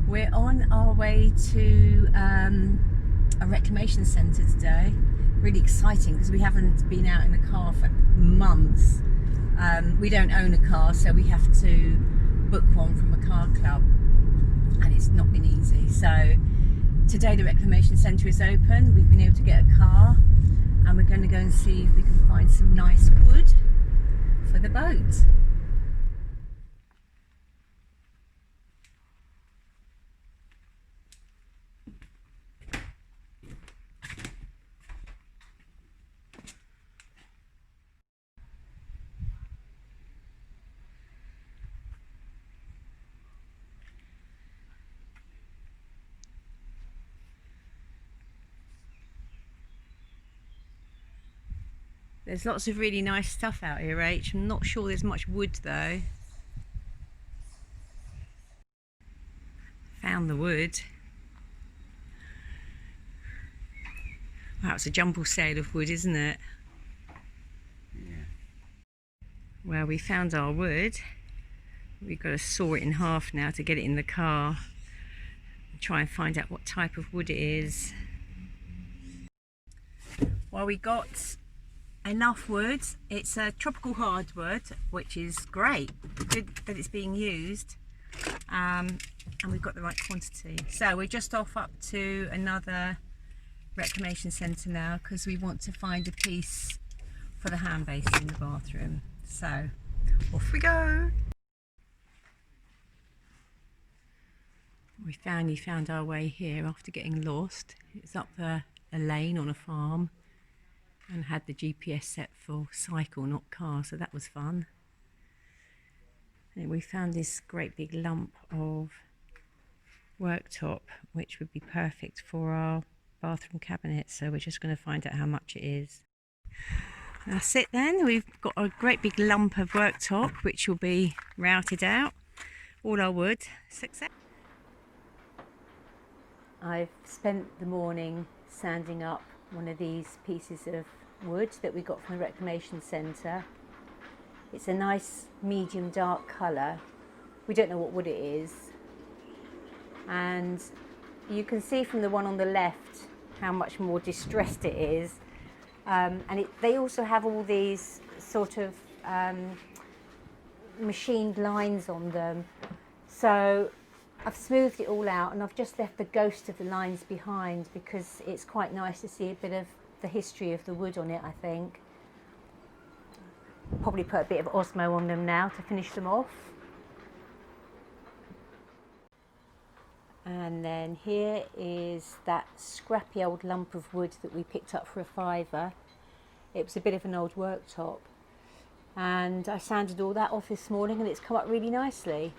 We're on our way to a reclamation centre today. Really exciting because we haven't been out in a car for months. We don't own a car, so we have to book one from a car club, and it's not been easy. So today the reclamation centre is open. We've been able to get a car, and we're going to go and see if we can find some nice wood for the boat. There's lots of really nice stuff out here, H. I'm not sure there's much wood though. Found the wood. Wow, it's a jumble sale of wood, isn't it? Yeah. Well, we found our wood. We've got to saw it in half now to get it in the car and try and find out what type of wood it is. Well, we got enough wood. It's a tropical hardwood, which is great. Good that it's being used, and we've got the right quantity. So we're just off up to another reclamation centre now because we want to find a piece for the hand basin in the bathroom. So off we go. We finally found our way here after getting lost. It's up a lane on a farm, and had the GPS set for cycle, not car, so that was fun. And we found this great big lump of worktop, which would be perfect for our bathroom cabinet, so we're just going to find out how much it is. That's it then, we've got a great big lump of worktop which will be routed out. All our wood, success. I've spent the morning sanding up one of these pieces of wood that we got from the reclamation centre. It's a nice medium dark colour. We don't know what wood it is, and you can see from the one on the left how much more distressed it is, and they also have all these sort of machined lines on them. So I've smoothed it all out and I've just left the ghost of the lines behind because it's quite nice to see a bit of the history of the wood on it, I think. Probably put a bit of Osmo on them now to finish them off. And then here is that scrappy old lump of wood that we picked up for £5. It was a bit of an old worktop, and I sanded all that off this morning and it's come up really nicely.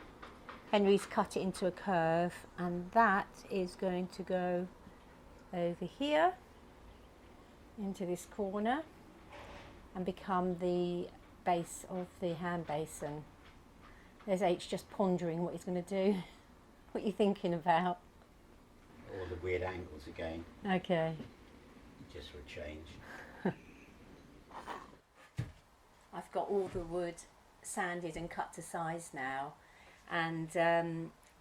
Henry's cut it into a curve, and that is going to go over here into this corner and become the base of the hand basin. There's H just pondering what he's going to do. What are you thinking about? All the weird angles again. Okay. Just for a change. I've got all the wood sanded and cut to size now, and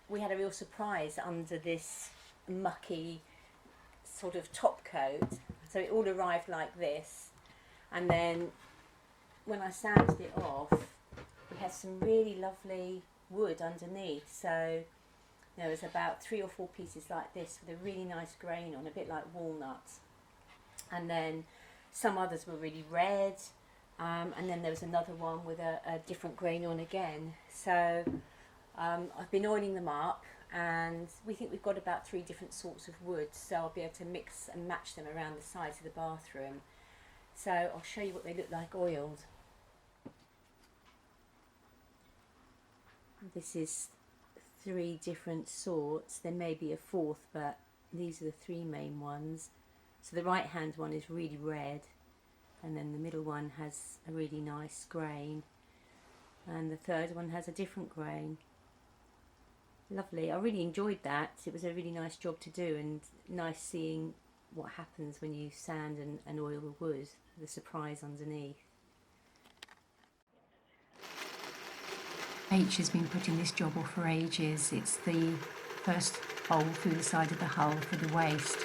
we had a real surprise under this mucky sort of top coat. So it all arrived like this, and then when I sanded it off, we had some really lovely wood underneath. So there was about 3 or 4 pieces like this with a really nice grain on, a bit like walnuts, and then some others were really red, and then there was another one with a different grain on again. So I've been oiling them up, and we think we've got about 3 different sorts of wood, so I'll be able to mix and match them around the sides of the bathroom. So I'll show you what they look like oiled. This is 3 different sorts. There may be a 4th, but these are the 3 main ones. So the right hand one is really red, and then the middle one has a really nice grain, and the 3rd one has a different grain. Lovely. I really enjoyed that. It was a really nice job to do, and nice seeing what happens when you sand and oil the wood, the surprise underneath. H has been putting this job off for ages. It's the first hole through the side of the hull for the waste.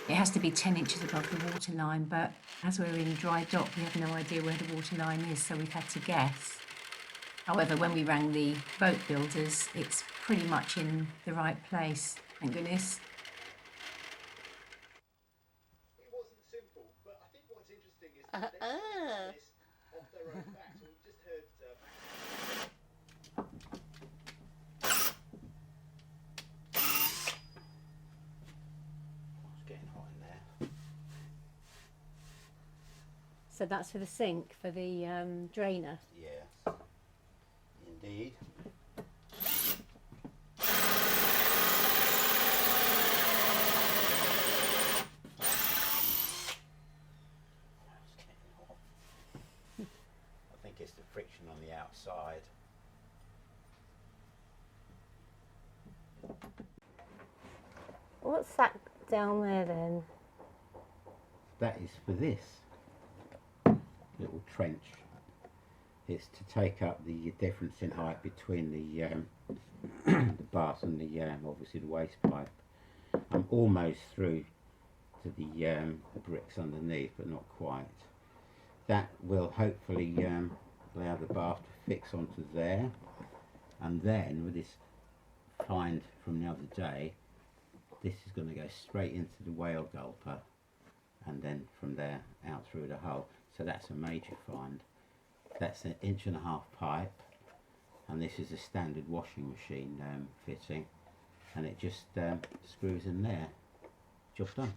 It has to be 10 inches above the water line, but as we're in dry dock, we have no idea where the water line is, so we've had to guess. However, when we rang the boat builders, it's pretty much in the right place, thank goodness. It wasn't simple, but I think what's interesting is that they did this off their own back. So we've just heard It's getting hot in there. So that's for the sink, for the drainer. Yeah, indeed. It's getting hot. I think it's the friction on the outside. What's that down there then? That is for this little trench. It's to take up the difference in height between the the bath and the obviously the waste pipe. I'm almost through to the bricks underneath, but not quite. That will hopefully allow the bath to fix onto there, and then with this find from the other day, this is going to go straight into the whale gulper, and then from there out through the hull. So that's a major find. That's an 1.5 inch pipe, and this is a standard washing machine fitting, and it just screws in there. Job done.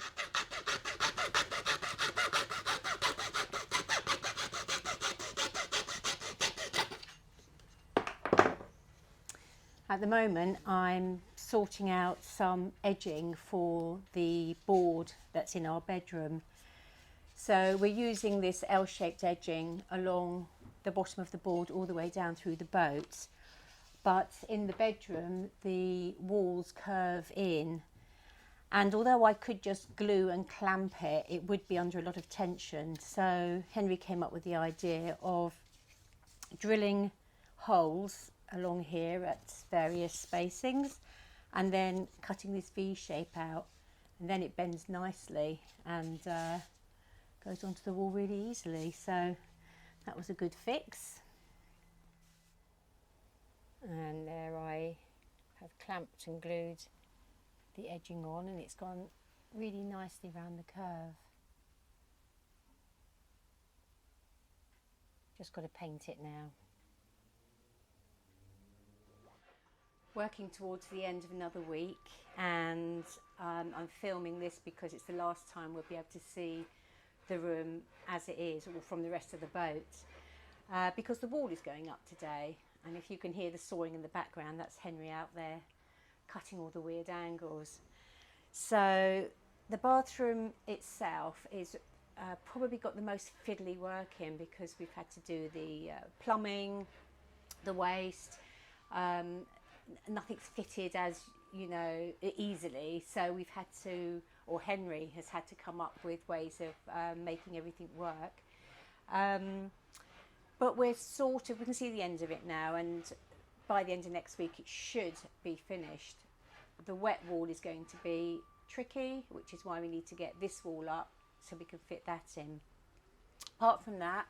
At the moment, I'm sorting out some edging for the board that's in our bedroom. So we're using this L-shaped edging along the bottom of the board all the way down through the boat. But in the bedroom, the walls curve in. And although I could just glue and clamp it, it would be under a lot of tension. So Henry came up with the idea of drilling holes along here at various spacings, and then cutting this V shape out, and then it bends nicely and goes onto the wall really easily. So that was a good fix. And there I have clamped and glued the edging on, and it's gone really nicely around the curve. Just got to paint it now. Working towards the end of another week, and I'm filming this because it's the last time we'll be able to see the room as it is, or from the rest of the boat, because the wall is going up today. And if you can hear the sawing in the background, that's Henry out there cutting all the weird angles. So the bathroom itself is probably got the most fiddly work in, because we've had to do the plumbing, the waste. Nothing's fitted, as you know, easily, so we've had to, or Henry has had to come up with ways of making everything work. But we're sort of, we can see the end of it now, and by the end of next week it should be finished. The wet wall is going to be tricky, which is why we need to get this wall up so we can fit that in. Apart from that,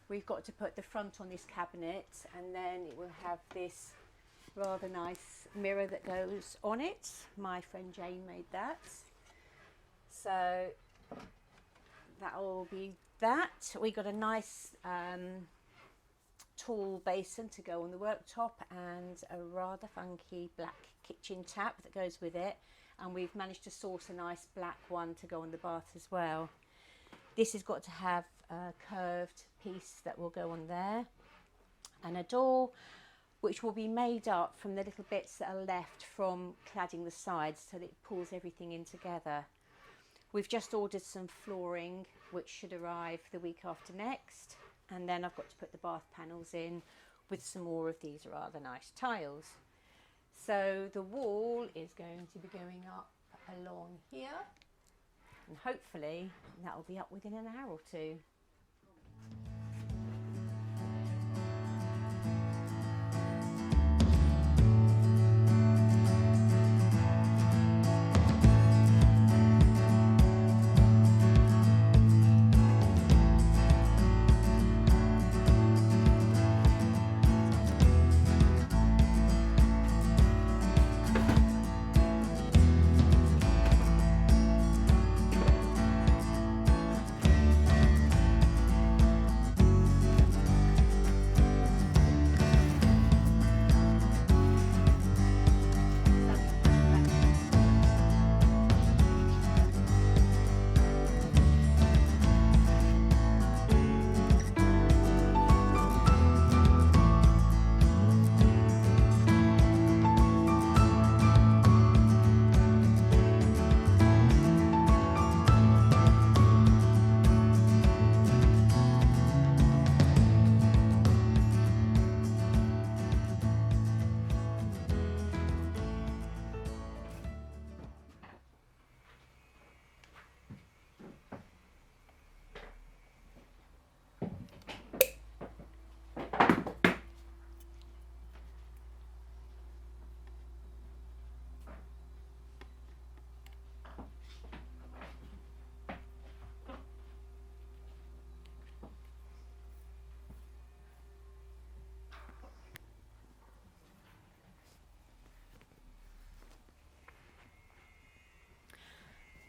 we've got to put the front on this cabinet, and then it will have this rather nice mirror that goes on it. My friend Jane made that. So that'll be that. We got a nice tall basin to go on the worktop, and a rather funky black kitchen tap that goes with it, and we've managed to source a nice black one to go on the bath as well. This has got to have a curved piece that will go on there, and a door. which will be made up from the little bits that are left from cladding the sides so that it pulls everything in together. We've just ordered some flooring which should arrive the week after next, and then I've got to put the bath panels in with some more of these rather nice tiles. So the wall is going to be going up along here, and hopefully that will be up within an hour or two.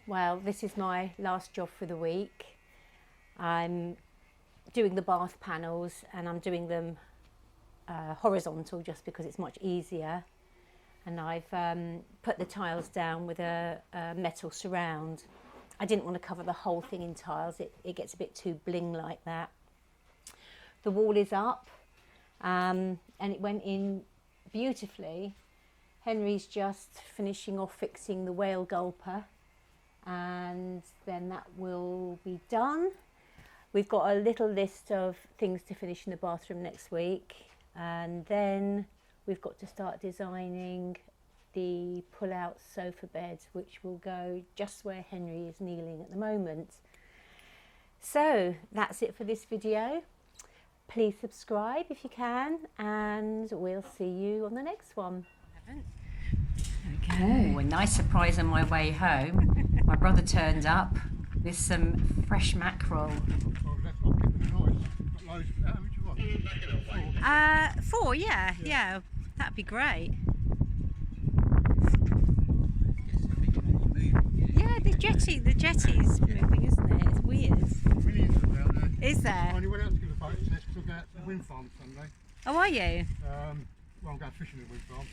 Well, this is my last job for the week. I'm doing the bath panels, and I'm doing them horizontal just because it's much easier. And I've put the tiles down with a metal surround. I didn't want to cover the whole thing in tiles. It gets a bit too bling like that. The wall is up, and it went in beautifully. Henry's just finishing off fixing the whale gulper, and then that will be done. We've got a little list of things to finish in the bathroom next week, and then we've got to start designing the pull-out sofa bed, which will go just where Henry is kneeling at the moment. So that's it for this video. Please subscribe if you can, and we'll see you on the next one. There we go. Oh, a nice surprise on my way home. My brother turned up with some fresh mackerel. Four, yeah, that'd be great. Yeah, the jetty's moving, isn't it? It's weird. Millions of them out there. Is there? I only went out to give a boat test because I'm at the wind farm Sunday. Oh, are you? Well, I'm going fishing at the wind farm.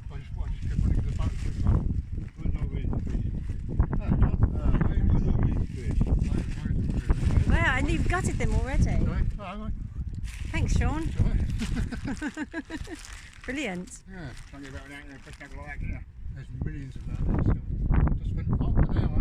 So I just kept running to the boat quick enough. There was no reason to fish. There was no reason to fish. Well, and you've gutted them already. Sorry? Oh, Thanks, Sean. sorry. Brilliant. Yeah. Don't get about an angle and fish like that, yeah. There's millions of that there still. I just spent half an hour